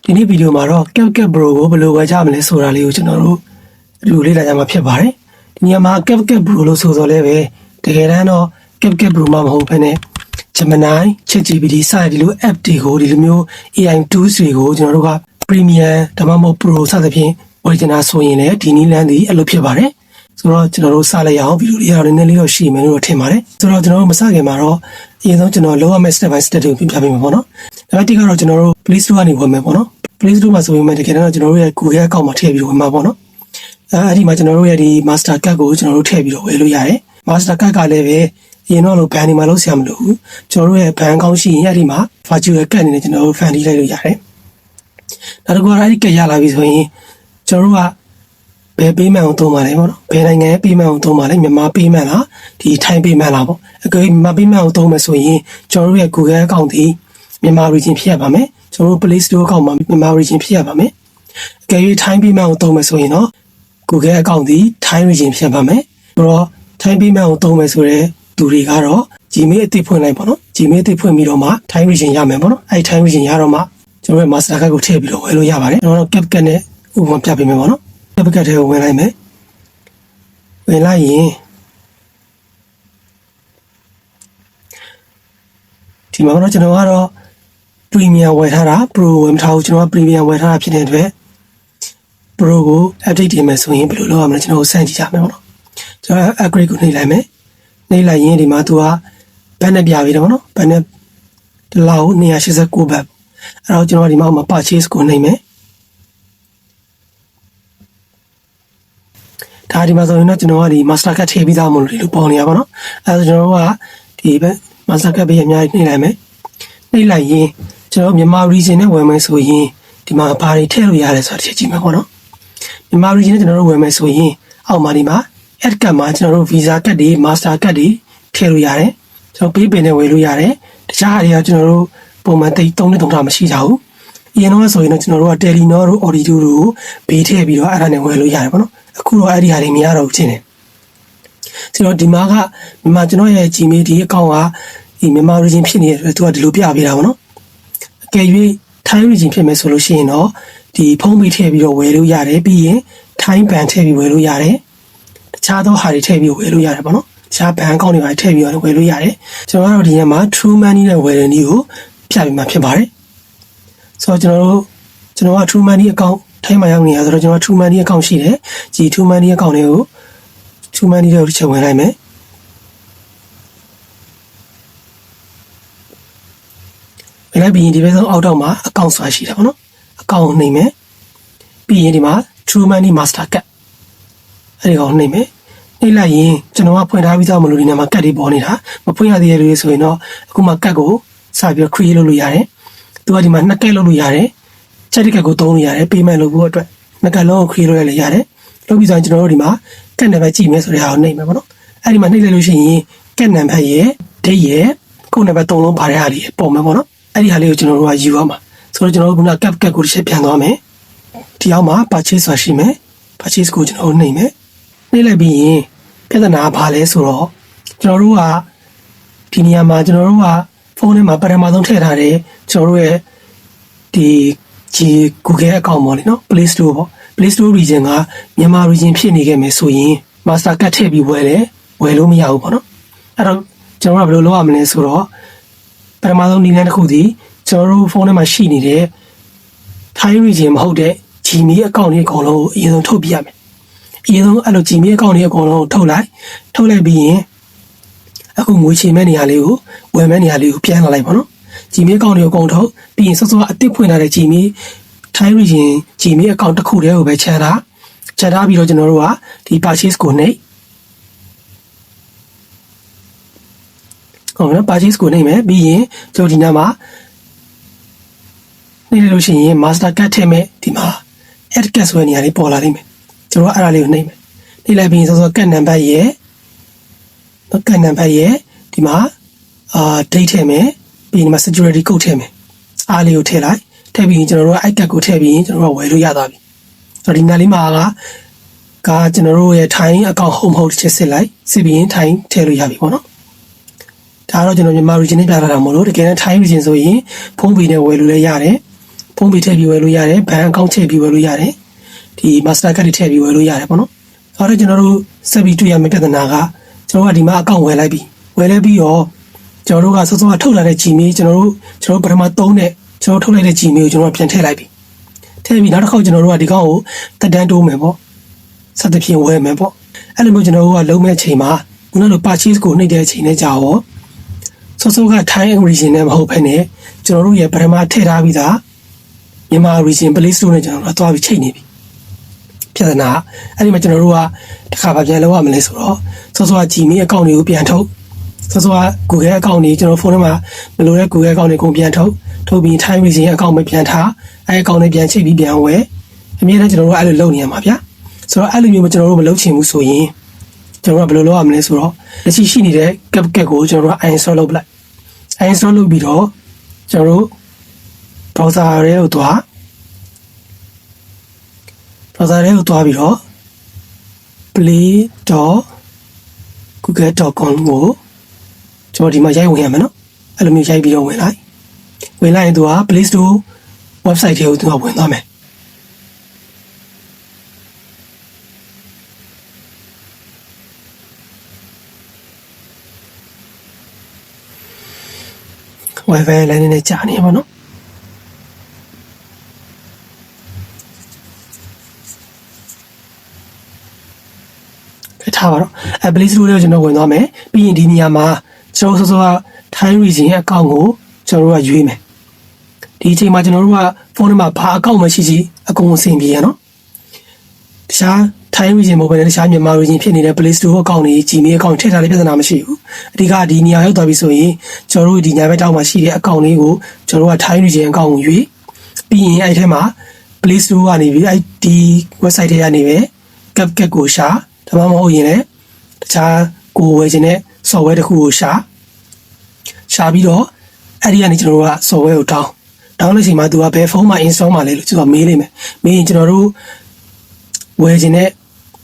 ဒီနေ့ဗီဒီယိုမှာတော့ CapCut Pro ကိုဘယ်လိုဝယ်ကြမလဲဆိုတာလေးကိုကျွန်တော်တို့လူလေ့လာကြမှာဖြစ်ပါတယ်ဒီနေရာမှာ CapCut Pro လို့ဆိုတော့လည်းပဲတကယ်တမ်းတော့ CapCut Pro မှမဟုတ်ဘဲနဲ့ Gemini ChatGPT စတဲ့ဒီလို app တွေကိုဒီလိုမျိုး AI tools တွေကိုကျွန်တော်တို့က Premium ဒါမှမဟုတ် Pro စသဖြင့်ဝယ်ချင်တာဆိုရင်လည်းဒီနည်းလမ်းဒီအဲ့လိုဖြစ်ပါတယ်ဆိုတော့ကျွန်တော်တို့စလိုက်ရအောင်ဗီဒီယိုလေးတော့နည်းနည်းလေးတော့ရှိမယ်လို့ထင်ပါတယ်ဆိုတော့ကျွန်တော်တို့မစခင်မှာတော့အရင်ဆုံးကျွန်တော်လောက်ရမယ့် step by step တွေကိုပြပြပေးမှာပေါ့နော်ဒါပေမဲ့ဒီကတော့ကျွန်တော်တို့ Play Store ကနေဝယ်မယ်ပေါ့နော် Play Store မှာဆိုရင်တကယ်တော့ကျွန်တော်တို့ရဲ့ Google account မှာထည့်ပြီးဝယ်မှာပေါ့နော်အဲ့ဒီမှာကျွန်တော်တို့ရဲ့ဒီ Master Card ကိုကျွန်တော်တို့ထည့်ပြီးတော့ဝယ်လို့ရတယ် Master Card ကလည်းပဲအရင်တော့လို့ဘန်ဒီမှာလုံးဆရာမလို့ကျွန်တော်တို့ရဲ့ဘန်အကောင့်ရှိရင်အဲ့ဒီမှာ Virtual Card အနေနဲ့ကျွန်တော်တို့ fan တီးလိုက်လို့ရတယ်နောက်တစ်ခုကအဲ့ဒီကရလာပြီဆိုရင်ကျွန်တော်တို့ကဘယ်ပေးမှန်းကိုသုံးပါလဲပေါ့နော်ဘယ်နိုင်ငံရဲ့ပေးမှန်းကိုသုံးပါလဲမြန်မာပေးမှန်းလားဒီထိုင်းပေးမှန်းလားပေါ့အကယ်၍မြန်မာပေးမှန်းကိုသုံးမယ်ဆိုရင်ကျွန်တော်တို့ရဲ့ Google account ဒီမြန်မာ region ဖြစ်ရပါမယ်ကျွန်တော်တို့ Play Store account မှာမြန်မာ region ဖြစ်ရပါမယ်အကယ်၍ထိုင်းပေးမှန်းကိုသုံးမယ်ဆိုရင်တော့ Google account ဒီထိုင်း region ဖြစ်ပါမယ်ဆိုတော့ထိုင်းပေးမှန်းကိုသုံးမယ်ဆိုတော့သူတွေကတော့ Gmail အသစ်ဖွင့်လိုက်ပေါ့နော် Gmail အသစ်ဖွင့်ပြီးတော့မှထိုင်း region ရမယ်ပေါ့နော်အဲ့ထိုင်း region ရတော့မှကျွန်တော်ရဲ့ Master Card ကိုထည့်ပြီးတော့ဝယ်လို့ရပါတယ်ကျွန်တော်တို့ CapCut နဲ့ဥပမာပြပေးမယ်ပေါ့နော်CapCut ထဲကိုဝင်လိုက်မယ်ဝင်လိုက်ရင်ဒီမှာတော့ကျွန်တော်ကတော့ Premium ဝယ်ထားတာ Pro ဝယ်မထားဘူးကျွန်တော်က Premium ဝယ်ထားတာဖြစ်တဲ့အတွက် Pro ကို update တင်မယ်ဆိုရင်ဘယ်လိုလုပ်ရမလဲကျွန်တော်စမ်းကြည့်ကြမယ်ပေါ့နော်ကျွန်တော် upgrade ကိုနှိပ်လိုက်မယ်နှိပ်လိုက်ရင်ဒီမှာသူကဘတ်နဲ့ပြပြီးတယ်ပေါ့နော်ဘတ်နဲ့ဒီလောက်289ဘတ်အဲ့တော့ကျွန်တော်ဒီမှာ purchase ကိုနှိပ်မယ်ဒါဒီမှာဆိုရင်တော့ကျွန်တော်ကဒီ Master Card ထည့်ပြီးသားမလို့ဒီလိုပေါ်နေရပါတော့အဲဒါကျွန်တော်ကဒီဘက် Master Card ပေးအများကြီးနှိပ်လိုက်မယ်နှိပ်လိုက်ရင်ကျွန်တော်မြန်မာ region နဲ့ဝယ်မယ်ဆိုရင်ဒီမှာဘာတွေထည့်လို့ရတယ်ဆိုတာကြည့်မယ်ပေါ့နော်မြန်မာ region နဲ့ကျွန်တော်တို့ဝယ်မယ်ဆိုရင်အောက်မှာဒီမှာ add card မှာကျွန်တော်တို့ Visa Card တွေ Master Card တွေထည့်လို့ရတယ်ကျွန်တော် PayPal နဲ့ဝယ်လို့ရတယ်တခြားဟာတွေကကျွန်တော်တို့ပုံမှန်တိတ်3နဲ့3တာမရှိကြဘူးအရင်တော့ဆိုရင်တော့ကျွန်တော်တို့က Telenor တို့ Audio တို့ဘေးထည့်ပြီးတော့အဲ့ဒါနဲ့ဝယ်လို့ရတယ်ပေါ့နော်အခုတော့အဲ့ဒီဟာတွေမရတော့ဘူးချင်းတယ်ဆိုတော့ဒီမှာကမြန်မာကျွန်တော်ရဲ့ Gmail ဒီအကောင့်ကဒီမြန်မာ region ဖြစ်နေတဲ့အတွက်သူကဒီလိုပြပေးတာပေါ့နော်အကယ်၍ Thai region ဖြစ်မယ်ဆိုလို့ရှိရင်တော့ဒီဖုန်းပေးထည့်ပြီးတော့ဝယ်လို့ရတယ်ပြီးရင် Thai ban ထည့်ပြီးဝယ်လို့ရတယ်တခြားသောဟာတွေထည့်ပြီးဝယ်လို့ရတယ်ပေါ့နော်တခြားဘဏ်အကောင့်တွေပါထည့်ပြီးတော့ဝယ်လို့ရတယ်ကျွန်တော်ကတော့ဒီညမှာ True Money နဲ့ဝယ်တဲ့နည်းကိုပြပြီးမှဖြစ်ပါတယ်ဆိုတော့ကျွန်တော်က True Money အကောင့်ထိုင်းမှာရောက်နေရဆိုတော့ကျွန်တော် True Money အကောင့်ရှိတယ်ဒီ True Money အကောင့်တွေကို True Money တွေကိုတစ်ချက်ဝင်လိုက်မယ်ဝင်လိုက်ပြီးရင်ဒီဘက်ဆုံးအောက်တော့မှာအကောင့်ဆိုတာရှိတယ်ပေါ့နော်အကောင့်ကိုနှိပ်မယ်ပြီးရင်ဒီမှာ True Money Master Card အဲ့ဒီကောင်နှိပ်မယ်နှိပ်လိုက်ရင်ကျွန်တော်ကဖွင့်ထားပြီးသားမလို့ဒီနေရာမှာကတ်တွေပေါ်နေတာမဖွင့်ရသေးတဲ့လူတွေဆိုရင်တော့အခုမှကတ်ကိုစပြီးတော့ create လုပ်လို့ရတယ်သူကဒီမှာ2ကတ်လုပ်လို့ရတယ်ချက်တစ်ကတ်ကိုသုံးလို့ရတယ် payment လုပ်ဖို့အတွက်2ကတ်လုံးကို create လုပ်ရလေရတယ်လုပ်ပြီးဆိုရင်ကျွန်တော်တို့ဒီမှာကတ်နံပါတ်ကြည့်မယ်ဆိုတဲ့ဟာကိုနှိပ်မယ်ပေါ့နော်အဲ့ဒီမှာနှိပ်လိုက်လို့ရှိရင်ကတ်နံပါတ်ရဲ့ date ရဲ့ကိုနံပါတ်3လုံးပါတဲ့ဟာလေးပေါ်မယ်ပေါ့နော်အဲ့ဒီဟာလေးကိုကျွန်တော်တို့ကယူရမှာဆိုတော့ကျွန်တော်တို့က CapCut ကိုတစ်ချက်ပြန်သွားမယ်ဒီအောက်မှာ purchase ဆိုတာရှိမယ် purchase ကိုကျွန်တော်တို့နှိပ်မယ်နှိပ်လိုက်ပြီးရင်ပြဿနာဘာလဲဆိုတော့ကျွန်တော်တို့ကဒီနေရာမှာကျွန်တော်တို့ကဖုန်းထဲမှာပထမဆုံးထည့်ထားတယ်ကျွန်တော်တို့ရဲ့ဒီ Google account ပေါ့လေနော် Play Store ပေါ့ Play Store region ကမြန်မာ region ဖြစ်နေခဲ့မယ်ဆိုရင် Master Card ထည့်ပြီးဝယ်လို့မရဘူးပေါ့နော်အဲ့တော့ကျွန်တော်ကဘယ်လိုလုပ်ရမလဲဆိုတော့ပထမဆုံးနည်းလမ်းတစ်ခုဒီကျွန်တော်တို့ဖုန်းထဲမှာရှိနေတဲ့ Thai region မဟုတ်တဲ့ Gmail account တွေအကုန်လုံးကိုအရင်ဆုံးထုတ်ပြရမယ်အရင်ဆုံးအဲ့လို Gmail account တွေအကုန်လုံးကိုထုတ်လိုက်ပြီးရင်အခုငွေချေမဲ့နေရာလေးကိုဝယ်မဲ့နေရာလေးကိုပြန်လာလိုက်ပါတော့ Gmail account တွေကိုအကုန်ထုတ်ပြီးရင်စောစောအသစ်ဖွင့်ထားတဲ့ Gmail Thai region Gmail account တစ်ခုတည်းကိုပဲချန်ထားပြီးတော့ကျွန်တော်တို့ကဒီ purchase ကိုနှိပ်ဟုတ်နော် purchase ကိုနှိပ်မယ်ပြီးရင်ကျွန်တော်ဒီနားမှာနှိပ်လို့ရှိရင် Master Card ထည့်မဲ့ဒီမှာ add card ဆိုတဲ့နေရာလေးပေါ်လာလိမ့်မယ်ကျွန်တော်အဲ့ဒါလေးကိုနှိပ်မယ်နှိပ်လိုက်ပြီးရင်စောစော card number ရဲ့ဒီမှာdate ထည့်မယ်ပြီးရင်ဒီမှာ security code ထည့်မယ်အားလေးကိုထည့်လိုက်ထည့်ပြီးရင်ကျွန်တော်တို့က iCard ကိုထည့်ပြီးရင်ကျွန်တော်တို့ကဝယ်လို့ရသွားပြီဆိုတော့ဒီနားလေးမှာကကျွန်တော်တို့ရဲ့ Thai account home ဟုတ်တစ်ချက်စစ်လိုက်စစ်ပြီးရင် Thai ထည့်လို့ရပြီပေါ့နော်ဒါတော့ကျွန်တော်မြန်မာ region နဲ့ပြထားတာမဟုတ်လို့တကယ်တမ်း Thai region ဆိုရင်ဖုန်းပေနဲ့ဝယ်လို့လည်းရတယ် ဖုန်းပေထည့်ပြီးဝယ်လို့ရတယ်ဘဏ်အကောင့်ထည့်ပြီးဝယ်လို့ရတယ်ဒီ master card တွေထည့်ပြီးဝယ်လို့ရတယ်ပေါ့နော်အဲ့တော့ကျွန်တော်တို့ဆက်ပြီးတွေ့ရမယ့်ပြဿနာကကျွန်တော်ကဒီမှာအကောင့်ဝယ်လိုက်ပြီဝယ်လဲပြီးတော့ကျွန်တော်တို့ကစောစောကထုတ်လာတဲ့ Gmail ကျွန်တော်တို့ပထမ3နဲ့ကျွန်တော်ထုတ်လိုက်တဲ့ Gmail ကိုကျွန်တော်ပြန်ထည့်လိုက်ပြီထည့်ပြီးနောက်တစ်ခေါက်ကျွန်တော်တို့ကဒီကောင်ကိုတက်တန်းတိုးမယ်ပေါ့စသဖြင့်ဝယ်မယ်ပေါ့အဲ့လိုမျိုးကျွန်တော်တို့ကလုံးမဲ့အချိန်မှာခုနလို purchase ကိုနှိပ်တဲ့အချိန်နဲ့ကြာရောစောစောက Thai origin နဲ့မဟုတ်ဘဲနဲ့ကျွန်တော်တို့ရဲ့ပထမထည့်ထားပြီးသားမြန်မာ origin Play Store နဲ့ကျွန်တော်တို့သွားပြီးချိန်နေပြီပြဿနာအဲ့ဒီမှာကျွန်တော်တို့ကတစ်ခါပြန်လောက်ရမလဲဆိုတော့စောစောက Gmail account တွေကိုပြန်ထုတ်စောစောက Google account တွေကျွန်တော်ဖုန်းထဲမှာမလိုတဲ့ Google account တွေကိုပြန်ထုတ်ပြီး Thai origin account ပဲပြန်ထားအဲ့ account နဲ့ပြန်ချိန်ပြီးပြန်ဝယ်အမြဲတမ်းကျွန်တော်တို့အဲ့လိုလုပ်နေရမှာဗျာဆိုတော့အဲ့လိုမျိုးကျွန်တော်တို့မလုပ်ချင်ဘူးဆိုရင်ကျွန်တော်တို့ကဘယ်လိုလုပ်ရမလဲဆိုတော့လက်ရှိရှိနေတဲ့ CapCut ကိုကျွန်တော်တို့ uninstall လုပ်ပလိုက် uninstall လုပ်ပြီးတော့ကျွန်တော်တို့ browser တွေကိုသွားပြီးတော့ play.google.com ကိုကျွန်တော်ဒီမှာရိုက်ဝင်ရမယ်နော်အဲ့လိုမျိုးရိုက်ပြီးတော့ဝင်လိုက်ရင်သူက Play Store website တွေကိုသူကဝင်သွားမယ်Wi-Fi လိုင်းနဲ့ကြာနေပါတော့ထားပါတော့Play Store ကိုကျွန်တော်ဝင်သွားမယ်ပြီးရင်ဒီနေရာမှာကျွန်တော်စောစောက Thai origin ရဲ့အကောင့်ကိုကျွန်တော်တို့ကရွေးမယ်ဒီအချိန်မှာကျွန်တော်တို့ကဖုန်းထဲမှာဘာအကောင့်မှရှိအကုန်အဆင်ပြေရနော်တခြား Thai origin မဟုတ်ဘဲနဲ့တခြားမြန်မာ origin ဖြစ်နေတဲ့ Play Store အကောင့်တွေ Gmail အကောင့်ထည့်ထားတဲ့ပြဿနာမရှိဘူးအဓိကဒီနေရာရောက်သွားပြီဆိုရင်ကျွန်တော်တို့ဒီညာဘက်တောက်မှာရှိတဲ့အကောင့်လေးကိုကျွန်တော်တို့က Thai origin အကောင့်ကိုရွေးပြီးရင်အဲ့ထဲမှာ Play Store ကနေပြီးအဲ့ဒီ website တွေကနေပဲ CapCut ကိုရှာဒါမှမဟုတ်ရင်လည်းတခြားကိုဝယ်ခြင်းနဲ့ software တစ်ခုကိုရှာပြီးတော့အဲ့ဒီကနေကျွန်တော်တို့က software ကိုတောင်းလို့ရှိရင်မှသူကဘယ်ဖုန်းမှာ install မှာလဲလို့သူကမေးလိမ့်မယ်မေးရင်ကျွန်တော်တို့ဝယ်ခြင်းနဲ့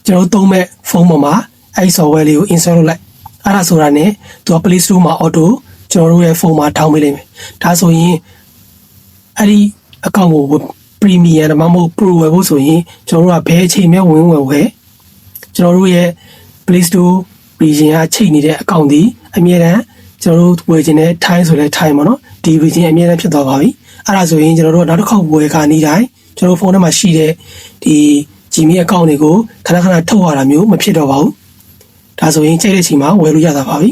ကျွန်တော်တို့သုံးမဲ့ဖုန်းပေါ်မှာအဲ့ဒီ software လေးကို install လုပ်လိုက်အဲ့ဒါဆိုတာနဲ့သူက Play Store မှာ auto ကျွန်တော်တို့ရဲ့ဖုန်းမှာတောင်းပေးလိမ့်မယ်ဒါဆိုရင်အဲ့ဒီ account ကို premium ဒါမှမဟုတ် pro ဝယ်ဖို့ဆိုရင်ကျွန်တော်တို့ကဘယ်အချိန်မှဝင်ဝယ်ကျွန်တော်တို့ရဲ့ Play Store region ကချိန်နေတဲ့အကောင့်ဒီအမြဲတမ်းကျွန်တော်တို့ဝယ်ခြင်းနဲ့ Thai ဆိုလဲ Thai ပေါ့နော်ဒီ region အမြဲတမ်းဖြစ်သွားပါပြီအဲ့ဒါဆိုရင်ကျွန်တော်တို့နောက်တစ်ခေါက်ဝယ်ခါနေတိုင်းကျွန်တော်ဖုန်းထဲမှာရှိတဲ့ဒီ Gmail account တွေကိုခဏထုတ်ရတာမျိုးမဖြစ်တော့ပါဘူးဒါဆိုရင်ချိန်တဲ့အချိန်မှာဝယ်လို့ရတာပါပြီ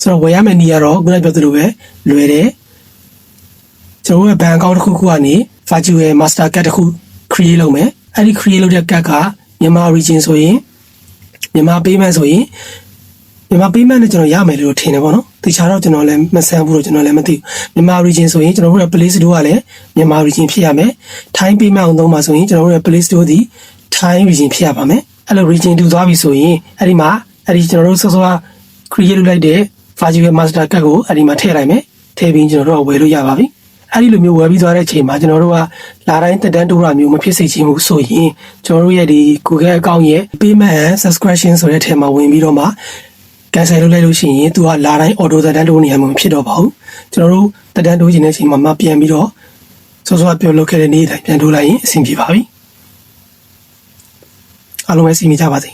ဆိုတော့ဝယ်ရမယ့်နည်းကတော့ခုနပြောသလိုပဲလွယ်တယ်ကျွန်တော်ရဲ့ bank account တစ်ခုကနေ virtual master card တစ်ခု create လုပ်မယ်အဲ့ဒီ create လုပ်တဲ့ card ကမြန်မာ region ဆိုရင်မြန်မာ payment ဆိုရင်မြန်မာ payment နဲ့ကျွန်တော်ရမယ်လို့ထင်တယ်ပေါ့နော်တခြားတော့ကျွန်တော်လည်းမဆန်းဘူးလို့ကျွန်တော်လည်းမသိဘူးမြန်မာ region ဆိုရင်ကျွန်တော်တို့ရဲ့ Play Store ကလည်းမြန်မာ region ဖြစ်ရမယ် Thai payment အောင်သုံးပါဆိုရင်ကျွန်တော်တို့ရဲ့ Play Store ဒီ Thai region ဖြစ်ရပါမယ်အဲ့လို region တူသွားပြီဆိုရင်အဲ့ဒီမှာအဲ့ဒီကျွန်တော်တို့စောစောက create လုပ်လိုက်တဲ့ virtual master card ကိုအဲ့ဒီမှာထည့်လိုက်မယ်ထည့်ပြီးကျွန်တော်တို့ကဝယ်လို့ရပါပြီအဲ့ဒီလိုမျိုးဝယ်ပြီးသွားတဲ့အချိန်မှာကျွန်တော်တို့ကလာတိုင်းတက်တန်းတိုးတာမျိုးမဖြစ်စေချင်ဘူးဆိုရင်ကျွန်တော်တို့ရဲ့ဒီ Google account ရဲ့ payment and subscription ဆိုတဲ့ထဲမှာဝင်ပြီးတော့မှ cancel လုပ်လိုက်လို့ရှိရင်သူကလာတိုင်း auto တက်တန်းတိုးနေရမှာမဖြစ်တော့ပါဘူးကျွန်တော်တို့တက်တန်းတိုးခြင်းတဲ့အချိန်မှာမှပြန်ပြီးတော့စောစောပြောလုပ်ခဲ့တဲ့နေ့တိုင်းပြန်တိုးလိုက်ရင်အဆင်ပြေပါပြီအားလုံးပဲစီမီကြပါစေ